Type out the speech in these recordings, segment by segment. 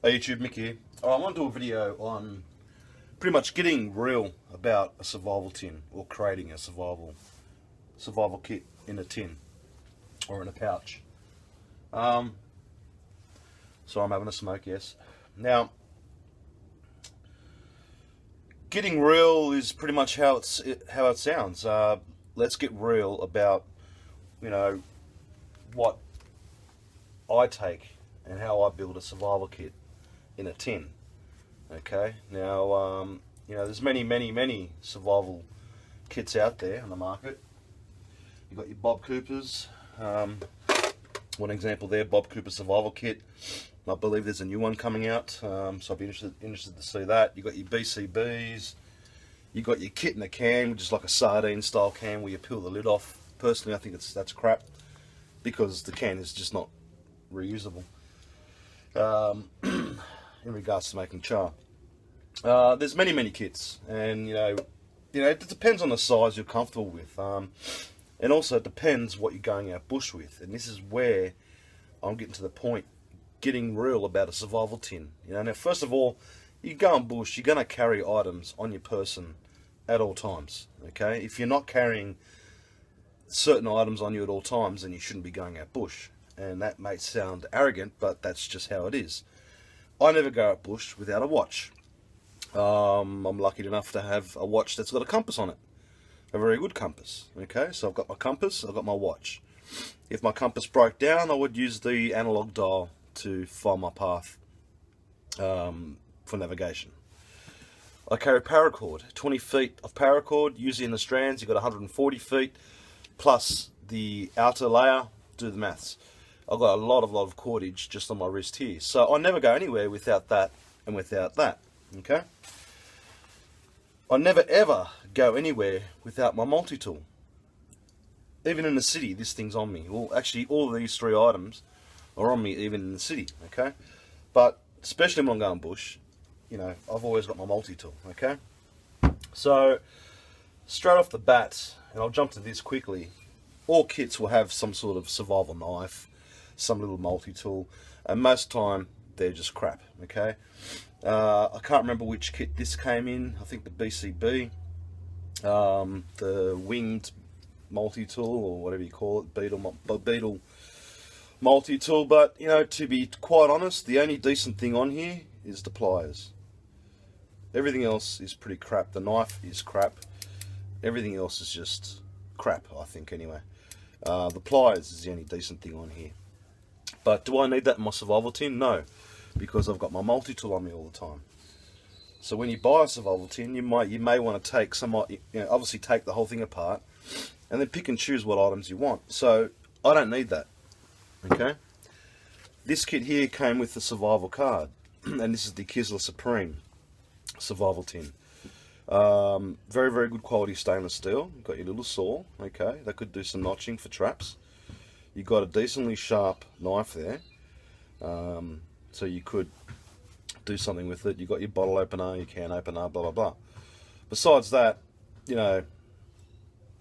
Hey YouTube, Mick here. I want to do a video on pretty much getting real about a survival tin or creating a survival kit in a tin or in a pouch. So I'm having a smoke, yes. Now, getting real is pretty much how it sounds. Let's get real about, what I take and how I build a survival kit in a tin. Okay, now there's many survival kits out there on the market. You've got your Bob Cooper's. One example there, Bob Cooper survival kit. I believe there's a new one coming out, so I'll be interested to see that. You've got your BCBs. You've got your kit in a can, which is like a sardine style can where you peel the lid off. Personally, I think that's crap because the can is just not reusable. In regards to making char, there's many kits, and it depends on the size you're comfortable with, and also it depends what you're going out bush with. And this is where I'm getting to the point, getting real about a survival tin. Now first of all, you go on bush, you're going to carry items on your person at all times. Okay, if you're not carrying certain items on you at all times, then you shouldn't be going out bush. And that may sound arrogant, but that's just how it is. I never go out bush without a watch. I'm lucky enough to have a watch that's got a compass on it. A very good compass. Okay, so I've got my compass, I've got my watch. If my compass broke down, I would use the analog dial to find my path for navigation. I carry paracord, 20 feet of paracord. Usually in the strands, you've got 140 feet, plus the outer layer. Do the maths. I've got a lot of cordage just on my wrist here. So I never go anywhere without that and without that. Okay? I never ever go anywhere without my multi-tool. Even in the city, this thing's on me. Well, actually, all of these three items are on me even in the city. Okay? But especially when I'm going bush, I've always got my multi-tool. Okay? So, straight off the bat, and I'll jump to this quickly, all kits will have some sort of survival knife, some little multi-tool, and most of the time they're just crap. Okay, I can't remember which kit this came in. I think the BCB, the winged multi-tool, or whatever you call it, beetle multi-tool. But to be quite honest, the only decent thing on here is the pliers. Everything else is pretty crap. The knife is crap. Everything else is just crap, I think, anyway. The pliers is the only decent thing on here. But do I need that in my survival tin? No, because I've got my multi-tool on me all the time. So when you buy a survival tin, you may want to take obviously take the whole thing apart, and then pick and choose what items you want. So I don't need that. Okay. This kit here came with the survival card, and this is the Kisler Supreme survival tin. Very good quality stainless steel. You've got your little saw. Okay, that could do some notching for traps. You've got a decently sharp knife there, so you could do something with it. You've got your bottle opener, your can opener, blah blah. Besides that, no,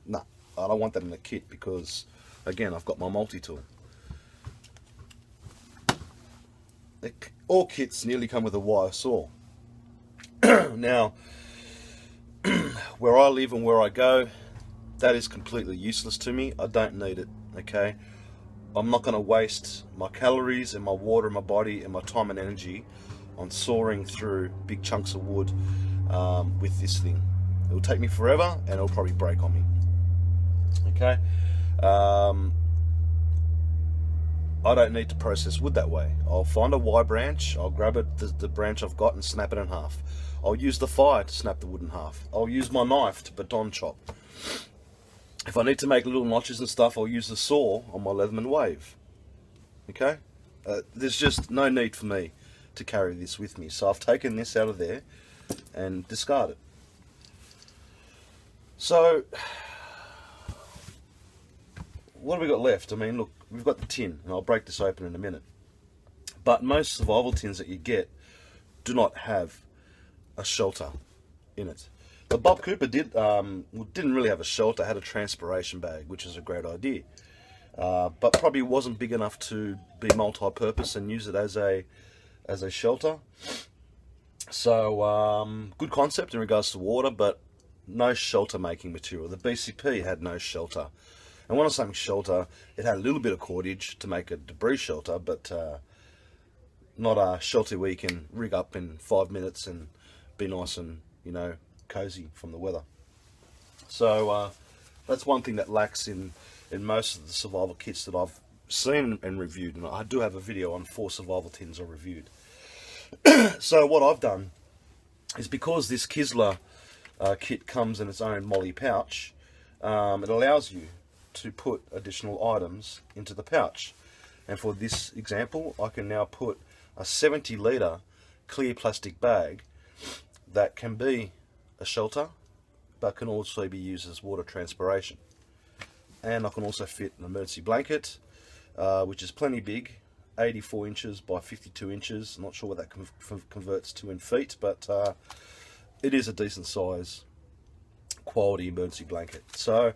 I don't want that in the kit because, again, I've got my multi-tool. All kits nearly come with a wire saw. Now, where I live and where I go, that is completely useless to me. I don't need it. Okay, I'm not going to waste my calories and my water in my body and my time and energy on sawing through big chunks of wood with this thing. It will take me forever and it'll probably break on me. Okay, I don't need to process wood that way. I'll find a Y branch, I'll grab it, the branch I've got, and snap it in half. I'll use the fire to snap the wood in half. I'll use my knife to baton chop. If I need to make little notches and stuff, I'll use the saw on my Leatherman Wave. Okay? There's just no need for me to carry this with me. So I've taken this out of there and discarded it. So, what have we got left? I mean, look, we've got the tin, and I'll break this open in a minute. But most survival tins that you get do not have a shelter in it. The Bob Cooper didn't really have a shelter, had a transpiration bag, which is a great idea. But probably wasn't big enough to be multi-purpose and use it as a as a shelter. So good concept in regards to water, but no shelter making material. The BCP had no shelter. And when I was saying shelter, it had a little bit of cordage to make a debris shelter, but not a shelter where you can rig up in 5 minutes and be nice and, you know, cozy from the weather. So that's one thing that lacks in most of the survival kits that I've seen and reviewed. And I do have a video on 4 survival tins I reviewed. So what I've done is, because this Kisler kit comes in its own molly pouch, it allows you to put additional items into the pouch. And for this example, I can now put a 70-litre clear plastic bag that can be a shelter, but can also be used as water transpiration. And I can also fit an emergency blanket, which is plenty big, 84 inches by 52 inches. I'm not sure what that converts to in feet, but it is a decent size quality emergency blanket. So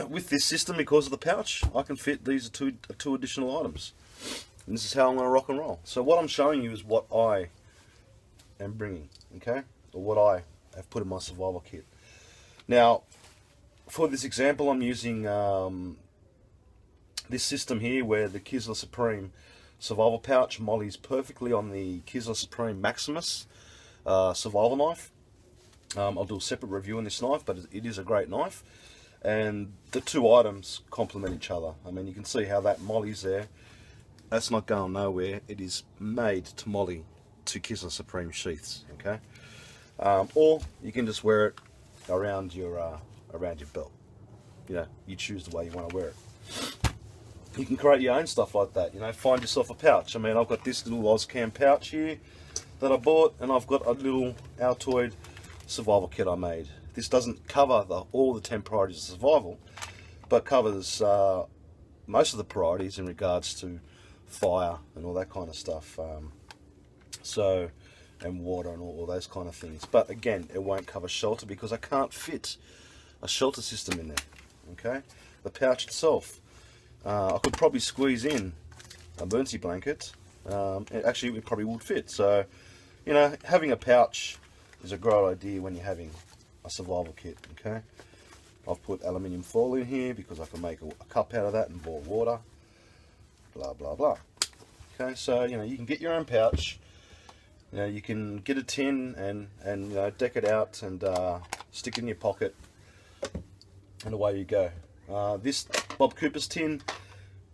with this system, because of the pouch, I can fit these two additional items. And this is how I'm going to rock and roll. So what I'm showing you is what I am bringing, okay, or what I have put in my survival kit. Now, for this example, I'm using this system here, where the Kisler Supreme survival pouch mollies perfectly on the Kisler Supreme Maximus survival knife. I'll do a separate review on this knife, but it is a great knife, and the two items complement each other. I mean, you can see how that mollies there. That's not going nowhere. It is made to molly to Kisler Supreme sheaths, okay? Or you can just wear it around your belt. You know, you choose the way you want to wear it. You can create your own stuff like that. You know, find yourself a pouch. I mean, I've got this little Ozcam pouch here that I bought, and I've got a little Altoid survival kit I made. This doesn't cover all the 10 priorities of survival, but covers most of the priorities in regards to fire and all that kind of stuff. And water and all those kind of things. But again, it won't cover shelter because I can't fit a shelter system in there. Okay, the pouch itself, I could probably squeeze in a emergency blanket. Actually, it probably would fit. So, you know, having a pouch is a great idea when you're having a survival kit. Okay, I've put aluminium foil in here because I can make a cup out of that and boil water. Blah blah blah. Okay, so you know, you can get your own pouch. You know, you can get a tin and you know, deck it out and stick it in your pocket, and away you go. This Bob Cooper's tin,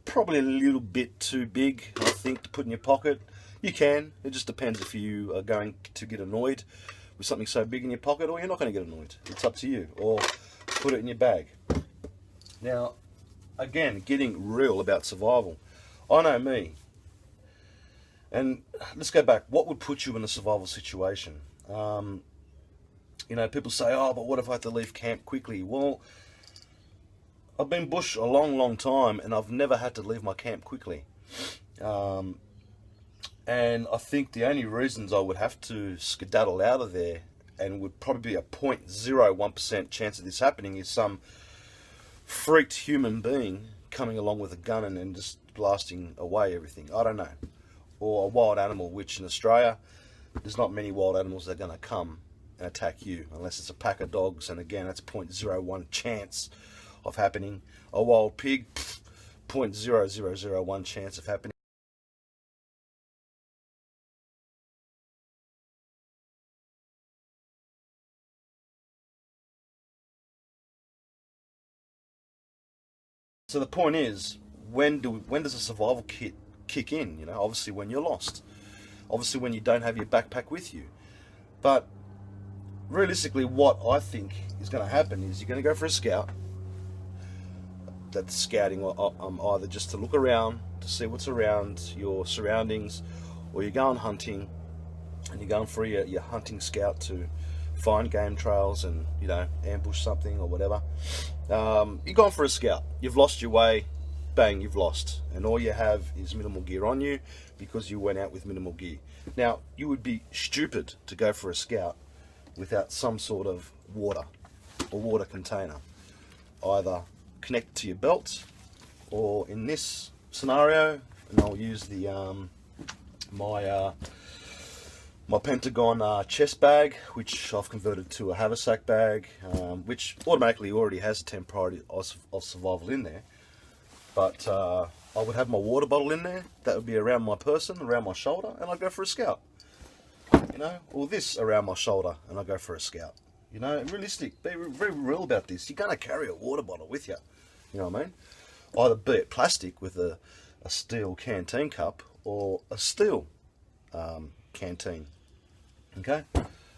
probably a little bit too big, I think, to put in your pocket. You can, it just depends if you are going to get annoyed with something so big in your pocket, or you're not going to get annoyed. It's up to you. Or put it in your bag. Now, again, getting real about survival. I know me. And let's go back. What would put you in a survival situation? You know, people say, oh, but what if I have to leave camp quickly? Well, I've been bush a long time, and I've never had to leave my camp quickly. And I think the only reasons I would have to skedaddle out of there, and would probably be a 0.01% chance of this happening, is some freaked human being coming along with a gun and just blasting away everything. I don't know. Or a wild animal, which in Australia, there's not many wild animals that are going to come and attack you, unless it's a pack of dogs, and again, that's 0.01 chance of happening. A wild pig, 0.0001 chance of happening. So the point is, when does a survival kit kick in? You know, obviously when you're lost, obviously when you don't have your backpack with you. But realistically, what I think is going to happen is you're going to go for a scout. That's scouting either just to look around, to see what's around your surroundings, or you're going hunting, and you're going for your hunting scout to find game trails and, you know, ambush something or whatever. You're going for a scout. You've lost your way. Bang, you've lost, and all you have is minimal gear on you because you went out with minimal gear. Now, you would be stupid to go for a scout without some sort of water or water container, either connected to your belt, or in this scenario, and I'll use the my my Pentagon chest bag, which I've converted to a haversack bag, which automatically already has a 10 priority of survival in there. But I would have my water bottle in there. That would be around my person, around my shoulder, and I'd go for a scout. You know, or this around my shoulder, and I go for a scout. You know, realistic. Be very real about this. You're gonna carry a water bottle with you. You know what I mean? Either be it plastic with a steel canteen cup, or a steel canteen. Okay?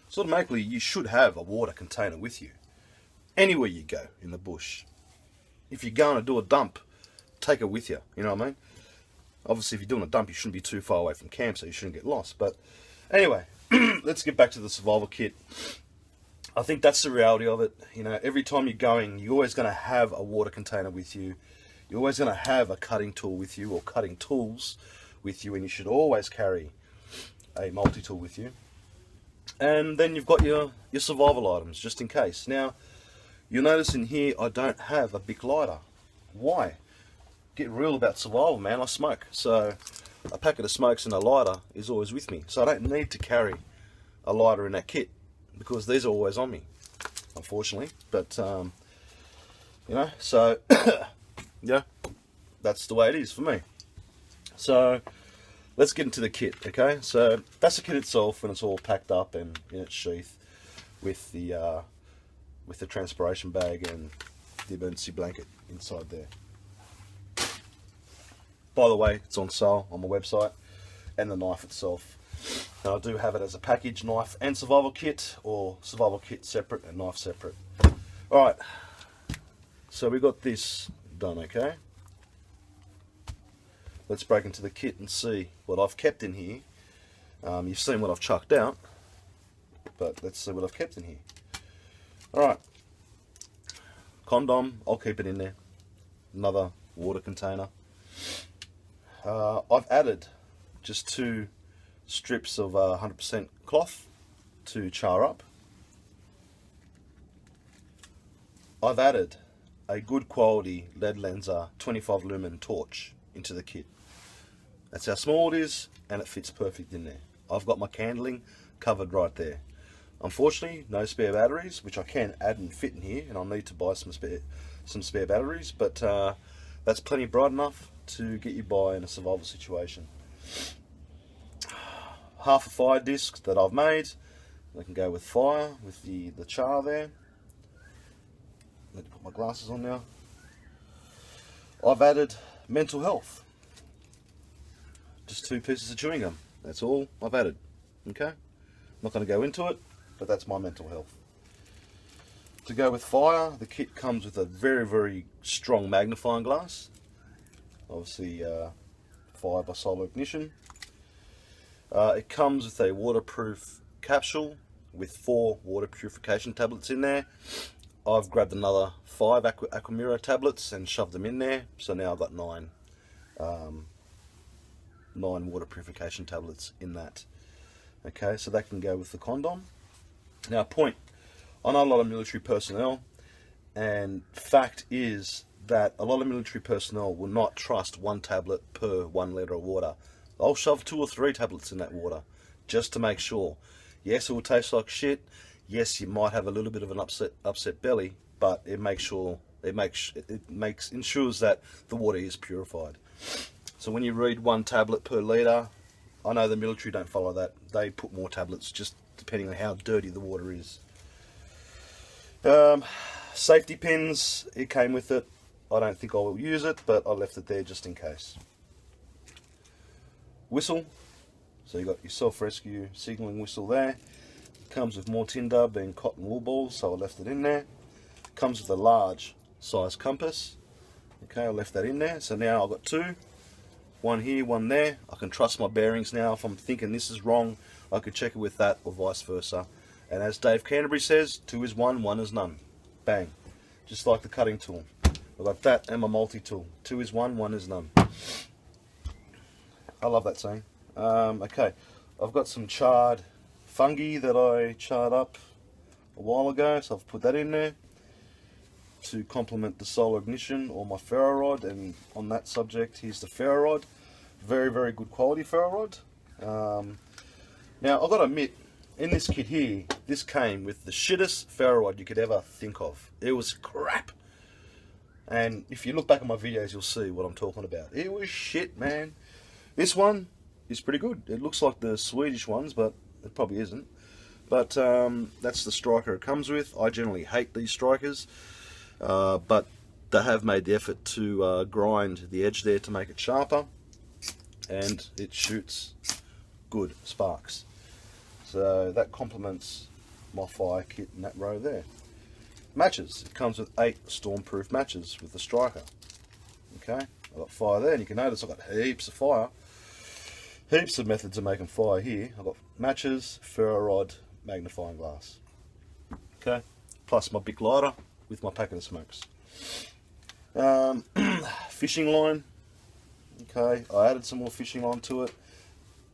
So automatically you should have a water container with you. Anywhere you go in the bush. If you're going to do a dump, take it with you. You know what I mean? Obviously if you're doing a dump, you shouldn't be too far away from camp, so you shouldn't get lost. But anyway, let's get back to the survival kit. I think that's the reality of it. You know, every time you're going, you're always going to have a water container with you. You're always going to have a cutting tool with you, or cutting tools with you, and you should always carry a multi-tool with you. And then you've got your survival items, just in case. Now, you'll notice in here, I don't have a big lighter. Why? Get real about survival, man. I smoke. So, a packet of smokes and a lighter is always with me. So I don't need to carry a lighter in that kit, because these are always on me, unfortunately. But, you know, so, yeah, that's the way it is for me. So, let's get into the kit, okay? So that's the kit itself, and it's all packed up and in its sheath with the transpiration bag and the emergency blanket inside there. By the way, it's on sale on my website, and the knife itself. And I do have it as a package, knife and survival kit, or survival kit separate and knife separate. Alright, so we got this done, okay? Let's break into the kit and see what I've kept in here. You've seen what I've chucked out, but let's see what I've kept in here. Alright, condom, I'll keep it in there. Another water container. I've added just 2 strips of 100% cloth to char up. I've added a good quality lead lenser 25 lumen torch into the kit. That's how small it is, and it fits perfect in there. I've got my candling covered right there. Unfortunately, no spare batteries, which I can add and fit in here, and I'll need to buy some spare batteries, but that's plenty bright enough to get you by in a survival situation. Half a fire disc that I've made. I can go with fire with the char there. Let me put my glasses on now. I've added mental health. Just 2 pieces of chewing gum. That's all I've added. Okay? I'm not going to go into it, but that's my mental health. To go with fire, the kit comes with a very strong magnifying glass. Obviously, fire by solar ignition. It comes with a waterproof capsule with 4 water purification tablets in there. I've grabbed another 5 Aquamira tablets and shoved them in there, so now I've got 9 water purification tablets in that. Okay, so that can go with the condom. Now, point, I know a lot of military personnel, and fact is that a lot of military personnel will not trust 1 tablet per 1 litre of water. I'll shove 2 or 3 tablets in that water just to make sure. Yes, it will taste like shit. Yes, you might have a little bit of an upset belly, but it ensures that the water is purified. So when you read 1 tablet per litre, I know the military don't follow that. They put more tablets just depending on how dirty the water is. Safety pins, it came with it. I don't think I will use it, but I left it there just in case. Whistle, so you got your self-rescue signalling whistle there. Comes with more tinder, being cotton wool balls, so I left it in there. Comes with a large size compass. Okay, I left that in there. So now I've got 2. 1 here, 1 there. I can trust my bearings now. If I'm thinking this is wrong, I could check it with that, or vice versa. And as Dave Canterbury says, 2 is 1, 1 is none. Bang. Just like the cutting tool. I've got that and my multi-tool. 2 is 1, 1 is none. I love that saying. Okay, I've got some charred fungi that I charred up a while ago, so I've put that in there to complement the solar ignition or my ferro rod. And on that subject, here's the ferro rod. Very good quality ferro rod. Now I've got to admit, in this kit here, this came with the shittest ferro rod you could ever think of. It was crap. And if you look back at my videos, you'll see what I'm talking about. It was shit, man. This one is pretty good. It looks like the Swedish ones, but it probably isn't. But that's the striker it comes with. I generally hate these strikers, but they have made the effort to grind the edge there to make it sharper, and it shoots good sparks. So that complements my fire kit in that row there. Matches. It comes with 8 stormproof matches with the striker. Okay, I've got fire there, and you can notice I've got heaps of fire. Heaps of methods of making fire here. I've got matches, ferro rod, magnifying glass. Okay, plus my big lighter with my packet of smokes. Fishing line. Okay, I added some more fishing line to it.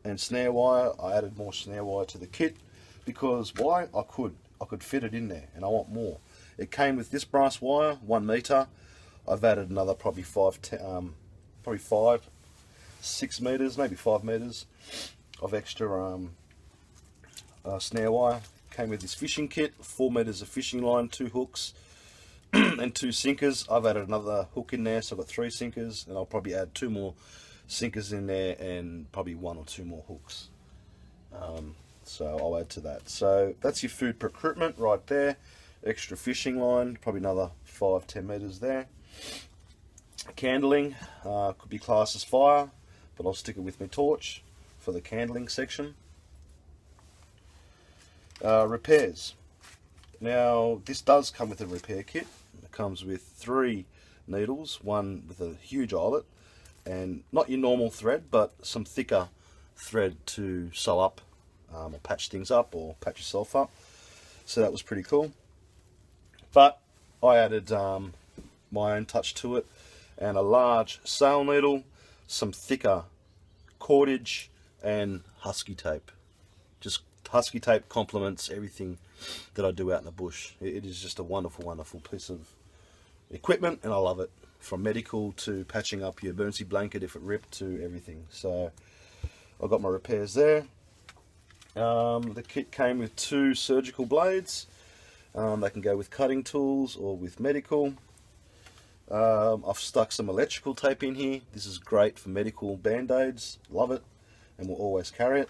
And snare wire. I added more snare wire to the kit because why? I could fit it in there, and I want more. It came with this brass wire, 1 meter. I've added another probably 6 meters, maybe 5 meters of extra snare wire. Came with this fishing kit, 4 meters of fishing line, 2 hooks, and 2 sinkers. I've added another hook in there, so I've got 3 sinkers, and I'll probably add 2 more sinkers in there and probably 1 or 2 more hooks. So I'll add to that. So that's your food procurement right there. Extra fishing line, probably another 5-10 meters there. Candling, could be classed as fire, but I'll stick it with my torch for the candling section. Repairs. Now this does come with a repair kit. It comes with 3 needles, one with a huge eyelet, and not your normal thread, but some thicker thread to sew up or patch things up or patch yourself up. So that was pretty cool. But I added my own touch to it, and a large sail needle, some thicker cordage, and husky tape. Just husky tape complements everything that I do out in the bush. It is just a wonderful, wonderful piece of equipment, and I love it. From medical to patching up your emergency blanket if it ripped to everything. So I've got my repairs there. The kit came with 2 surgical blades. They can go with cutting tools or with medical. I've stuck some electrical tape in here. This is great for medical band-aids. Love it, and will always carry it.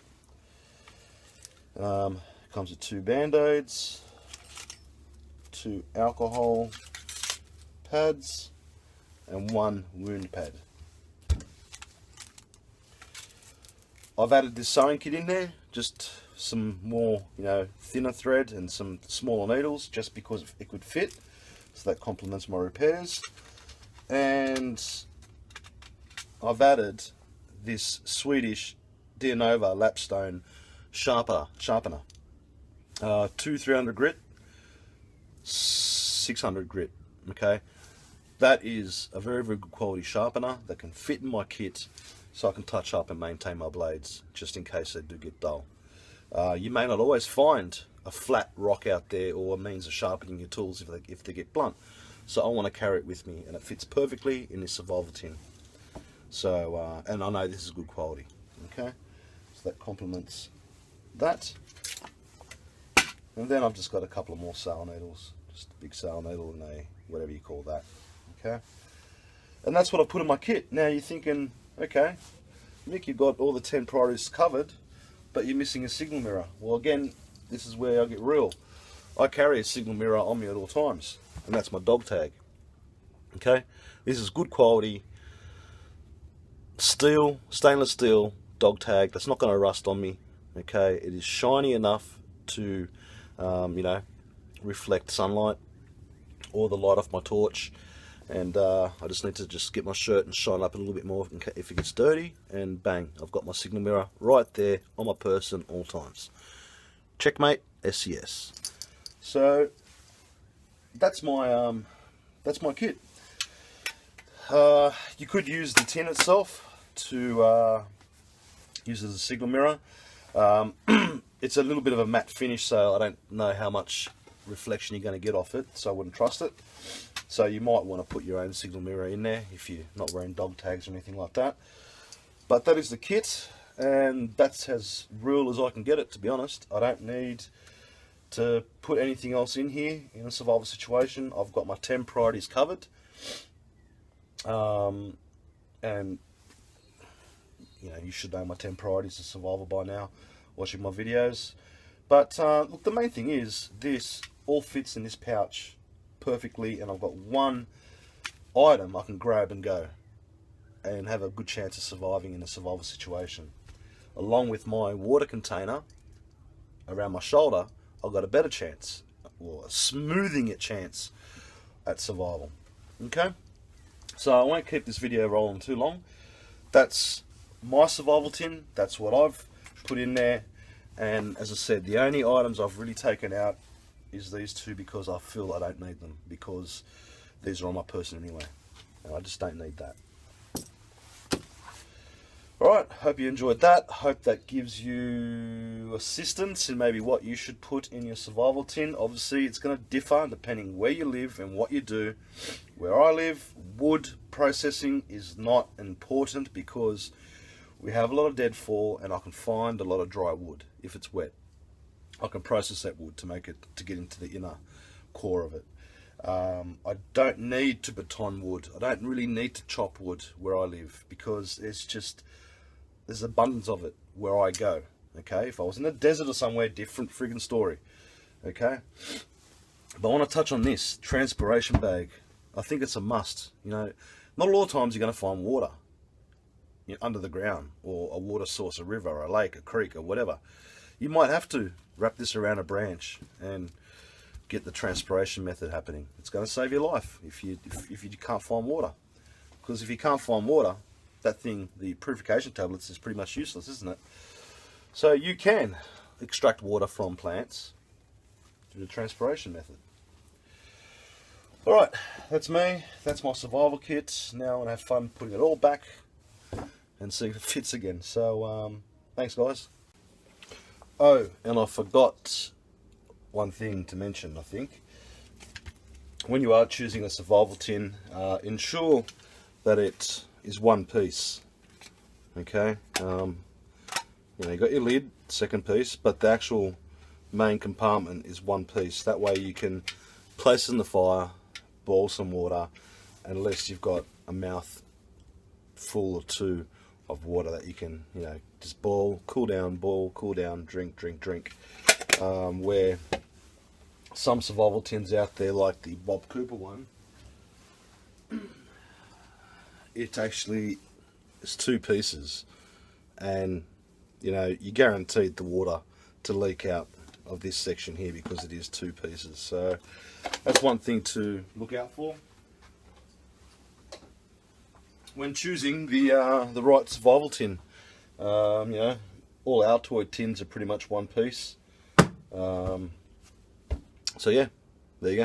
Comes with 2 band-aids, 2 alcohol pads, and 1 wound pad. I've added this sewing kit in there, just some more, thinner thread and some smaller needles, just because it could fit. So that complements my repairs. And I've added this Swedish Dianova lapstone sharpener. 2 300 grit, 600 grit. Okay, that is a very, very good quality sharpener that can fit in my kit, so I can touch up and maintain my blades just in case they do get dull. You may not always find a flat rock out there or a means of sharpening your tools if they get blunt. So I want to carry it with me, and it fits perfectly in this survival tin. So, and I know this is good quality. Okay, so that complements that. And then I've just got a couple of more sail needles, just a big sail needle and a whatever you call that. Okay, and that's what I put in my kit. Now you're thinking, okay, Mick, you've got all the 10 priorities covered, but you're missing a signal mirror. Well, again, this is where I get real. I carry a signal mirror on me at all times, and that's my dog tag. Okay, this is good quality steel, stainless steel dog tag that's not going to rust on me. Okay, it is shiny enough to reflect sunlight or the light off my torch, and I just need to just get my shirt and shine up a little bit more if it gets dirty, and bang, I've got my signal mirror right there on my person all times. CZECHMATE-SCS. So that's my kit. You could use the tin itself to use as a signal mirror. It's a little bit of a matte finish, so I don't know how much reflection you're going to get off it, so I wouldn't trust it. So you might want to put your own signal mirror in there if you're not wearing dog tags or anything like that. But that is the kit, and that's as real as I can get it, to be honest. I don't need to put anything else in here in a survival situation. I've got my 10 priorities covered, and you know, you should know my 10 priorities of survival by now, watching my videos. But look, the main thing is this all fits in this pouch perfectly, and I've got one item I can grab and go and have a good chance of surviving in a survival situation. Along with my water container around my shoulder, I've got a better chance, or a smoothing it chance at survival. Okay, so I won't keep this video rolling too long. That's my survival tin, that's what I've put in there, and as I said, the only items I've really taken out is these two, because I feel I don't need them, because these are on my person anyway, and I just don't need that. Alright, hope you enjoyed that. Hope that gives you assistance in maybe what you should put in your survival tin. Obviously, it's going to differ depending where you live and what you do. Where I live, wood processing is not important because we have a lot of deadfall, and I can find a lot of dry wood if it's wet. I can process that wood to make it, to get into the inner core of it. I don't need to baton wood. I don't really need to chop wood where I live, because there's abundance of it where I go. Okay, if I was in the desert or somewhere, different friggin' story. Okay, but I want to touch on this transpiration bag. I think it's a must. You know, not a lot of times you're going to find water, you know, under the ground, or a water source, a river, or a lake, a creek, or whatever. You might have to wrap this around a branch and get the transpiration method happening. It's going to save your life if you can't find water, because if you can't find water, that thing, the purification tablets, is pretty much useless, isn't it? So you can extract water from plants through the transpiration method. Alright, that's me. That's my survival kit. Now I'm going to have fun putting it all back and see if it fits again. So, thanks guys. Oh, and I forgot one thing to mention, I think. When you are choosing a survival tin, ensure that it is one piece. Okay, you know, you got your lid, second piece, but the actual main compartment is one piece. That way you can place it in the fire, boil some water, and at least you've got a mouth full or two of water that you can, you know, just boil, cool down, drink. Where some survival tins out there, like the Bob Cooper one, it actually is two pieces, and you know, you're guaranteed the water to leak out of this section here because it is two pieces. So that's one thing to look out for when choosing the right survival tin. You know, all Altoid tins are pretty much one piece. So yeah, there you go.